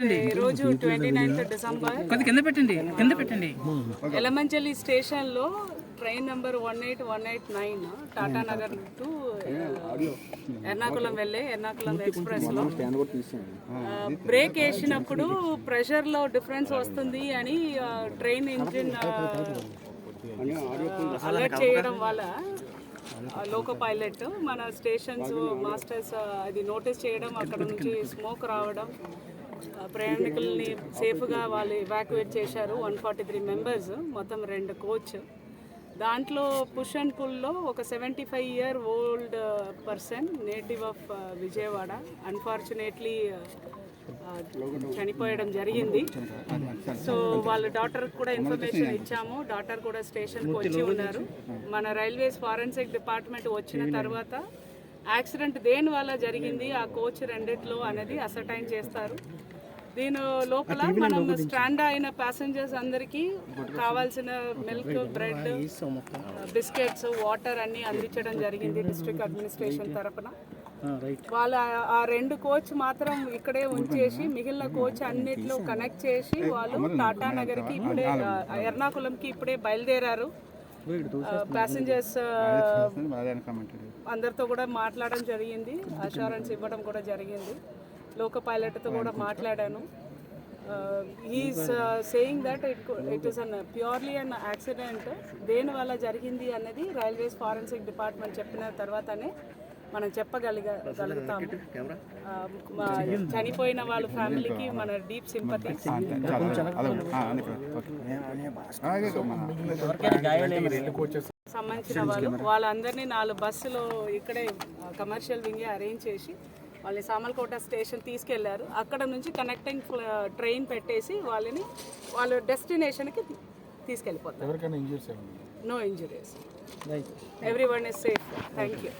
రోజు 29th December Yelamanchili స్టేషన్లో train number 18189 Tata Nagar to Ernakulam వెళ్ళే ఎర్నాకుళం ఎక్స్ప్రెస్లో బ్రేక్ వేసినప్పుడు ప్రెషర్లో డిఫరెన్స్ వస్తుంది అని ట్రైన్ ఇంజిన్ అలర్ట్ చేయడం వల్ల లోకో పైలట్ మన స్టేషన్స్ మాస్టర్స్ అది నోటీస్ చేయడం, అక్కడ నుంచి స్మోక్ రావడం, ప్రయాణికుల్ని సేఫ్గా వాళ్ళు ఎవాక్యుయేట్ చేశారు. 143 మెంబర్స్, మొత్తం 2 కోచ్. దాంట్లో పుష్ అండ్ పుల్లో ఒక 75-year-old person native of Vijayawada unfortunately చనిపోయడం జరిగింది. సో వాళ్ళ డాటర్కి కూడా ఇన్ఫర్మేషన్ ఇచ్చాము. డాటర్ కూడా స్టేషన్కి వచ్చి ఉన్నారు. మన రైల్వేస్ ఫారెన్సిక్ డిపార్ట్మెంట్ వచ్చిన తర్వాత యాక్సిడెంట్ దేని వల్ల జరిగింది, ఆ కోచ్ రెండిట్లో అనేది అసర్టైన్ చేస్తారు. దీని లోపల మనం స్ట్రాండ్ అయిన ప్యాసింజర్స్ అందరికీ కావాల్సిన మిల్క్, బ్రెడ్, బిస్కెట్స్, వాటర్ అన్నీ అందించడం జరిగింది డిస్ట్రిక్ట్ అడ్మినిస్ట్రేషన్ తరఫున. వాళ్ళ ఆ 2 కోచ్ మాత్రం ఇక్కడే ఉంచేసి మిగిలిన కోచ్ అన్నిట్లో కనెక్ట్ చేసి వాళ్ళు టాటా నగర్కి ఇప్పుడే ఎర్నాకుళంకి ఇప్పుడే బయలుదేరారు. ప్యాసింజర్స్ అందరితో కూడా మాట్లాడడం జరిగింది, అష్యూరెన్స్ ఇవ్వడం కూడా జరిగింది. లోకో పైలట్తో కూడా మాట్లాడాను. Is saying that it is an purely an accident. దేనివల్ల జరిగింది అన్నది రైల్వేస్ ఫారెన్సిక్ డిపార్ట్మెంట్ చెప్పిన తర్వాతనే మనం చెప్పగలుగుతాము. చనిపోయిన వాళ్ళ ఫ్యామిలీకి మన డీప్ సింపతి. సంబంధించిన వాళ్ళందరినీ 4 బస్సులు ఇక్కడే కమర్షియల్ వింగే అరేంజ్ చేసి వాళ్ళని సామర్లకోట స్టేషన్ తీసుకెళ్లారు. అక్కడ నుంచి కనెక్టింగ్ ట్రైన్ పెట్టేసి వాళ్ళని వాళ్ళ డెస్టినేషన్కి తీసుకెళ్ళిపోతారు. No injuries, everyone is safe. Thank you.